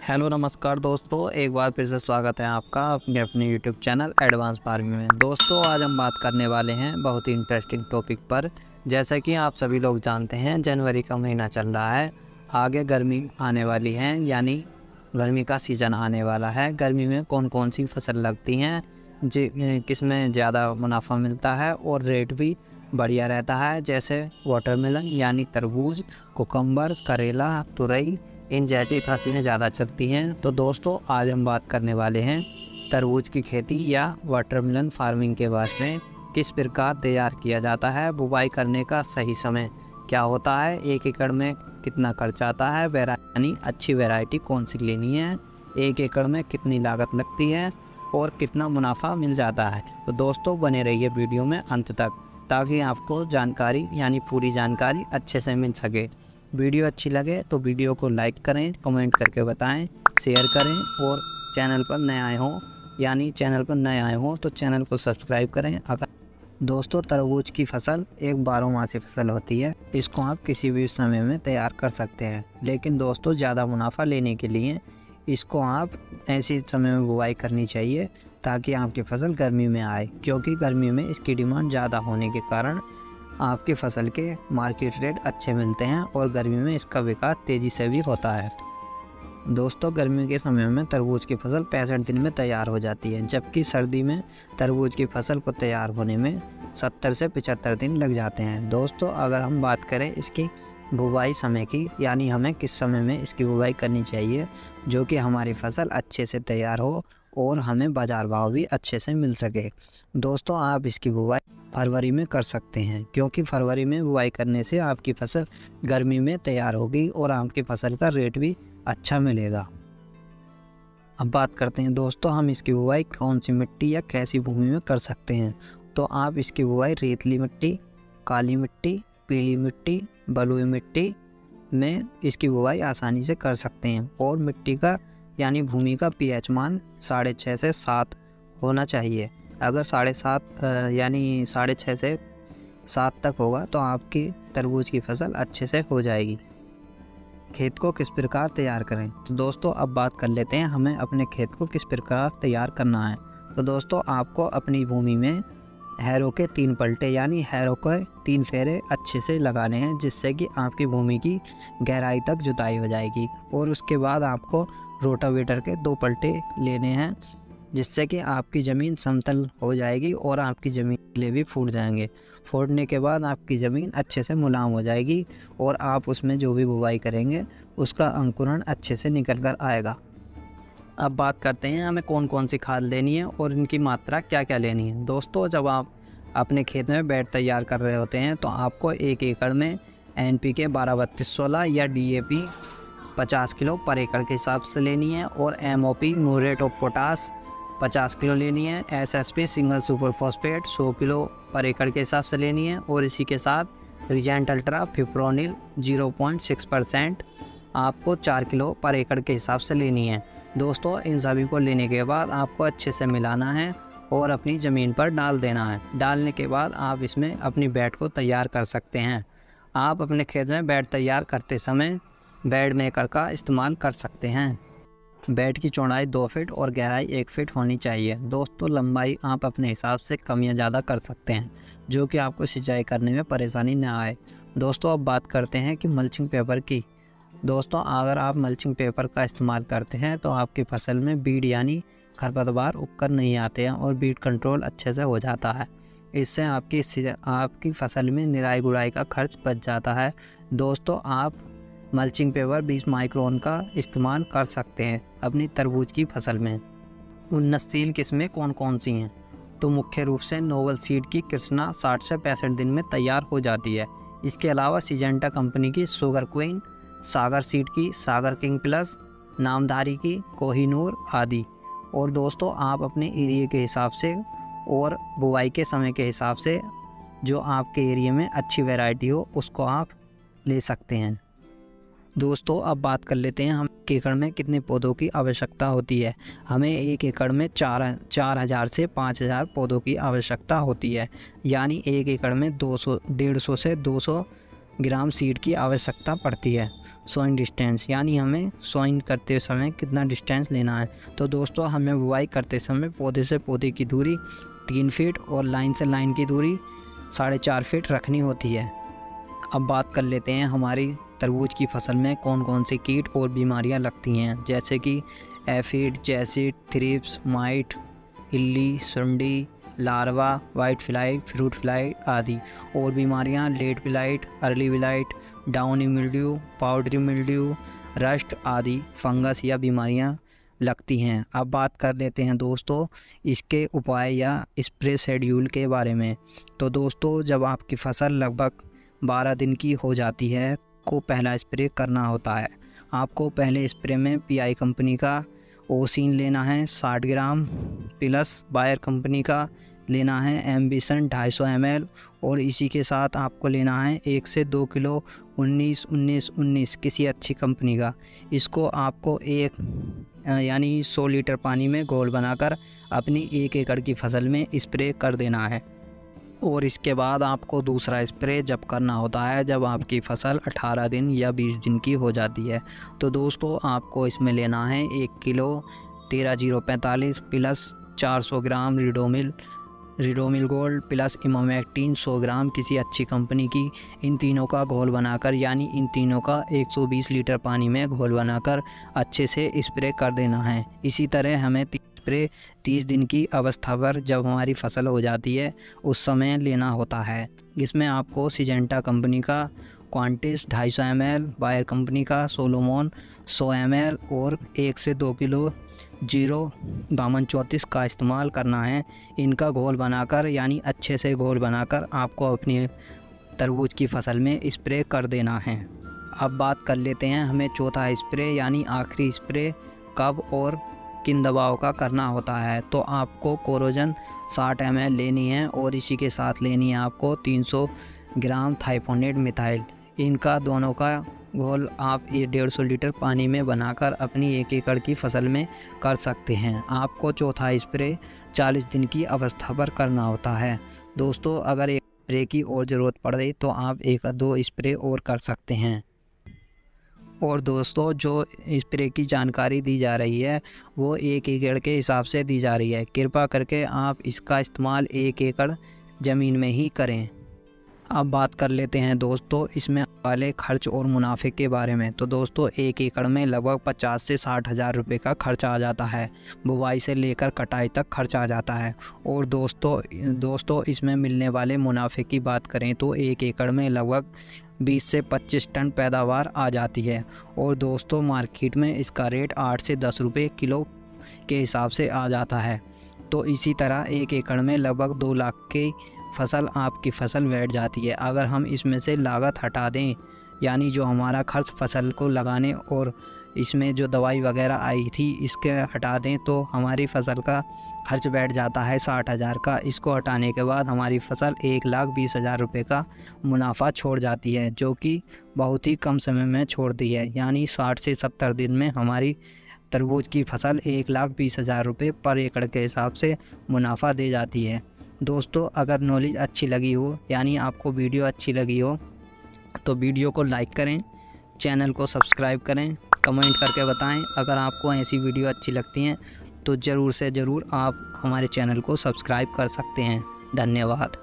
Hello नमस्कार दोस्तों, एक बार फिर से स्वागत है आपका अपने यूट्यूब चैनल एडवांस फार्मिंग में। दोस्तों आज हम बात करने वाले हैं बहुत ही इंटरेस्टिंग टॉपिक पर। जैसा कि आप सभी लोग जानते हैं, जनवरी का महीना चल रहा है, आगे गर्मी आने वाली है, यानी गर्मी का सीज़न आने वाला है। गर्मी में कौन कौन सी फसल लगती हैं, किसमें ज़्यादा मुनाफा मिलता है और रेट भी बढ़िया रहता है, जैसे वाटरमेलन यानी तरबूज, कुकम्बर, करेला, तुरई, इन जैसी फसलें ज़्यादा चलती हैं। तो दोस्तों आज हम बात करने वाले हैं तरबूज की खेती या वाटरमेलन फार्मिंग के बारे में। किस प्रकार तैयार किया जाता है, बुवाई करने का सही समय क्या होता है, 1 एकड़ में कितना खर्च आता है, यानी अच्छी वैरायटी कौन सी लेनी है, 1 एकड़ में कितनी लागत लगती है और कितना मुनाफा मिल जाता है। तो दोस्तों बने रहिए वीडियो में अंत तक, ताकि आपको जानकारी यानी पूरी जानकारी अच्छे से मिल सके। वीडियो अच्छी लगे तो वीडियो को लाइक करें, कमेंट करके बताएं, शेयर करें और चैनल पर नए आए हों तो चैनल को सब्सक्राइब करें। अगर दोस्तों तरबूज की फसल एक 12मासी फसल होती है, इसको आप किसी भी समय में तैयार कर सकते हैं, लेकिन दोस्तों ज़्यादा मुनाफा लेने के लिए इसको आप ऐसे समय में बुवाई करनी चाहिए ताकि आपकी फसल गर्मी में आए, क्योंकि गर्मी में इसकी डिमांड ज़्यादा होने के कारण आपकी फसल के मार्केट रेट अच्छे मिलते हैं और गर्मी में इसका विकास तेज़ी से भी होता है। दोस्तों गर्मी के समय में तरबूज की फसल 65 दिन में तैयार हो जाती है, जबकि सर्दी में तरबूज की फसल को तैयार होने में 70 से 75 दिन लग जाते हैं। दोस्तों अगर हम बात करें इसकी बुवाई समय की, यानी हमें किस समय में इसकी बुवाई करनी चाहिए जो कि हमारी फसल अच्छे से तैयार हो और हमें बाज़ार भाव भी अच्छे से मिल सके। दोस्तों आप इसकी बुवाई फरवरी में कर सकते हैं, क्योंकि फरवरी में बुवाई करने से आपकी फसल गर्मी में तैयार होगी और आपकी फसल का रेट भी अच्छा मिलेगा। अब बात करते हैं दोस्तों हम इसकी बुवाई कौन सी मिट्टी या कैसी भूमि में कर सकते हैं। तो आप इसकी बुवाई रेतली मिट्टी, काली मिट्टी, पीली मिट्टी, बलुई मिट्टी में इसकी बुवाई आसानी से कर सकते हैं। और मिट्टी का यानी भूमि का पीएच मान 6.5 से 7 होना चाहिए। अगर 7.5 यानी 6.5 से 7 तक होगा तो आपकी तरबूज की फसल अच्छे से हो जाएगी। खेत को किस प्रकार तैयार करें, तो दोस्तों अब बात कर लेते हैं हमें अपने खेत को किस प्रकार तैयार करना है। तो दोस्तों आपको अपनी भूमि में हैरो के 3 पलटे यानी हैरो के 3 फेरे अच्छे से लगाने हैं, जिससे कि आपकी भूमि की गहराई तक जुताई हो जाएगी। और उसके बाद आपको रोटावेटर के 2 पलटे लेने हैं, जिससे कि आपकी ज़मीन समतल हो जाएगी और आपकी ज़मीन ले भी फूट जाएंगे। फूटने के बाद आपकी ज़मीन अच्छे से मुलायम हो जाएगी और आप उसमें जो भी बुवाई करेंगे उसका अंकुरण अच्छे से निकल कर आएगा। अब बात करते हैं हमें कौन कौन सी खाद लेनी है और इनकी मात्रा क्या क्या लेनी है। दोस्तों जब आप अपने खेत में बेड तैयार कर रहे होते हैं तो आपको 1 एकड़ में NPK 12-32-16 या DAP 50 किलो पर एकड़ के हिसाब से लेनी है और MOP muriate of potash 50 kilo लेनी है। SSP single super phosphate 100 kilo पर एकड़ के हिसाब से लेनी है और इसी के साथ रिजेंट अल्ट्रा फिप्रोनिल 0.6% आपको 4 किलो पर एकड़ के हिसाब से लेनी है। दोस्तों इन सभी को लेने के बाद आपको अच्छे से मिलाना है और अपनी ज़मीन पर डाल देना है। डालने के बाद आप इसमें अपनी बेड को तैयार कर सकते हैं। आप अपने खेत में बेड तैयार करते समय बेड मेकर का इस्तेमाल कर सकते हैं। बेड की चौड़ाई 2 फीट और गहराई 1 फीट होनी चाहिए। दोस्तों लंबाई आप अपने हिसाब से कम या ज़्यादा कर सकते हैं, जो कि आपको सिंचाई करने में परेशानी न आए। दोस्तों अब बात करते हैं कि मल्चिंग पेपर की। दोस्तों अगर आप मल्चिंग पेपर का इस्तेमाल करते हैं तो आपकी फसल में बीड यानी खरपतवार उगकर नहीं आते हैं और बीड कंट्रोल अच्छे से हो जाता है। इससे आपकी फसल में निराई गुड़ाई का खर्च बच जाता है। दोस्तों आप मल्चिंग पेपर 20 माइक्रोन का इस्तेमाल कर सकते हैं अपनी तरबूज की फसल में। उन्नतशील किस्में कौन कौन सी हैं, तो मुख्य रूप से नोवल सीड की कृष्णा 60 से 65 दिन में तैयार हो जाती है। इसके अलावा सिजेंटा कंपनी की शुगर क्वीन, सागर सीड की सागर किंग प्लस, नामधारी की कोहिनूर आदि। और दोस्तों आप अपने एरिया के हिसाब से और बुवाई के समय के हिसाब से जो आपके एरिया में अच्छी वैरायटी हो उसको आप ले सकते हैं। दोस्तों अब बात कर लेते हैं हम 1 एकड़ में कितने पौधों की आवश्यकता होती है। हमें 1 एकड़ में 4000 से 5000 पौधों की आवश्यकता होती है, यानी 1 एकड़ में 150 से 200 ग्राम सीड की आवश्यकता पड़ती है। सोइंग डिस्टेंस, यानी हमें सोइंग करते समय कितना डिस्टेंस लेना है। तो दोस्तों हमें बुआई करते समय पौधे से पौधे की दूरी 3 फीट और लाइन से लाइन की दूरी 4.5 फीट रखनी होती है। अब बात कर लेते हैं हमारी तरबूज की फसल में कौन कौन से कीट और बीमारियां लगती हैं, जैसे कि एफिड, जैसिड, थ्रिप्स, माइट, इल्ली, सुंडी, larva, white fly, fruit fly आदि। और बीमारियां late blight, early blight, downy mildew, powdery mildew, rust आदि फंगस या बीमारियां लगती हैं। अब बात कर लेते हैं दोस्तों इसके उपाय या स्प्रे शेड्यूल के बारे में। तो दोस्तों जब आपकी फसल लगभग 12 दिन की हो जाती है को पहला स्प्रे करना होता है। आपको पहले स्प्रे में पीआई कंपनी का ओसिन लेना है 60 ग्राम, प्लस बायर कंपनी का लेना है एम्बिशन 250 ml, और इसी के साथ आपको लेना है 1 से 2 किलो 19-19-19 किसी अच्छी कंपनी का। इसको आपको यानी 100 लीटर पानी में घोल बनाकर अपनी 1 एकड़ की फसल में स्प्रे कर देना है। और इसके बाद आपको दूसरा स्प्रे जब करना होता है जब आपकी फसल 18 दिन या 20 दिन की हो जाती है। तो दोस्तों आपको इसमें लेना है 1 किलो 13045 प्लस 400 ग्राम रिडोमिल गोल्ड प्लस इमामेक्टिन 100 ग्राम किसी अच्छी कंपनी की। इन तीनों का घोल बनाकर, यानी इन तीनों का 120 लीटर पानी में घोल बनाकर अच्छे से स्प्रे कर देना है। इसी तरह हमें स्प्रे 30 दिन की अवस्था पर जब हमारी फसल हो जाती है उस समय लेना होता है। इसमें आपको सिजेंटा कंपनी का क्वांटिस 250 ml, बायर कंपनी का सोलोमोन 100 ml और 1 से 2 किलो 0-32 का इस्तेमाल करना है। इनका घोल बनाकर, यानी अच्छे से घोल बनाकर आपको अपनी तरबूज की फसल में स्प्रे कर देना है। अब बात कर लेते हैं हमें चौथा स्प्रे यानी आखिरी स्प्रे कब और किन दवाओं का करना होता है। तो आपको कोरोजन 60 ml लेनी है और इसी के साथ लेनी है आपको 300 ग्राम थाइफोनेट मिथाइल। इनका दोनों का घोल आप 150 लीटर पानी में बनाकर अपनी 1 एकड़ की फसल में कर सकते हैं। आपको चौथा स्प्रे 40 दिन की अवस्था पर करना होता है। दोस्तों अगर एक स्प्रे की और ज़रूरत पड़े तो आप 1-2 स्प्रे और कर सकते हैं। और दोस्तों जो स्प्रे की जानकारी दी जा रही है वो 1 एकड़ के हिसाब से दी जा रही है। कृपा करके आप इसका इस्तेमाल 1 एकड़ ज़मीन में ही करें। अब बात कर लेते हैं दोस्तों इसमें वाले खर्च और मुनाफे के बारे में। तो दोस्तों 1 एकड़ में लगभग 50 से 60 हज़ार रुपये का खर्चा आ जाता है। बुवाई से लेकर कटाई तक खर्चा आ जाता है। और दोस्तों इसमें मिलने वाले मुनाफे की बात करें तो 1 एकड़ में लगभग 20 से 25 टन पैदावार आ जाती है। और दोस्तों मार्केट में इसका रेट 8 से 10 रुपये किलो के हिसाब से आ जाता है। तो इसी तरह 1 एकड़ में लगभग 2 लाख की फसल आपकी फसल बैठ जाती है। अगर हम इसमें से लागत हटा दें, यानी जो हमारा खर्च फसल को लगाने और इसमें जो दवाई वगैरह आई थी इसके हटा दें, तो हमारी फसल का खर्च बैठ जाता है 60 हज़ार का। इसको हटाने के बाद हमारी फसल 1,20,000 रुपये का मुनाफा छोड़ जाती है, जो कि बहुत ही कम समय में छोड़ती है। यानी 60 से 70 दिन में हमारी तरबूज की फसल 1,20,000 रुपये पर एकड़ के हिसाब से मुनाफा दे जाती है। दोस्तों अगर नॉलेज अच्छी लगी हो, यानी आपको वीडियो अच्छी लगी हो, तो वीडियो को लाइक करें, चैनल को सब्सक्राइब करें, कमेंट करके बताएं। अगर आपको ऐसी वीडियो अच्छी लगती हैं तो ज़रूर से ज़रूर आप हमारे चैनल को सब्सक्राइब कर सकते हैं। धन्यवाद।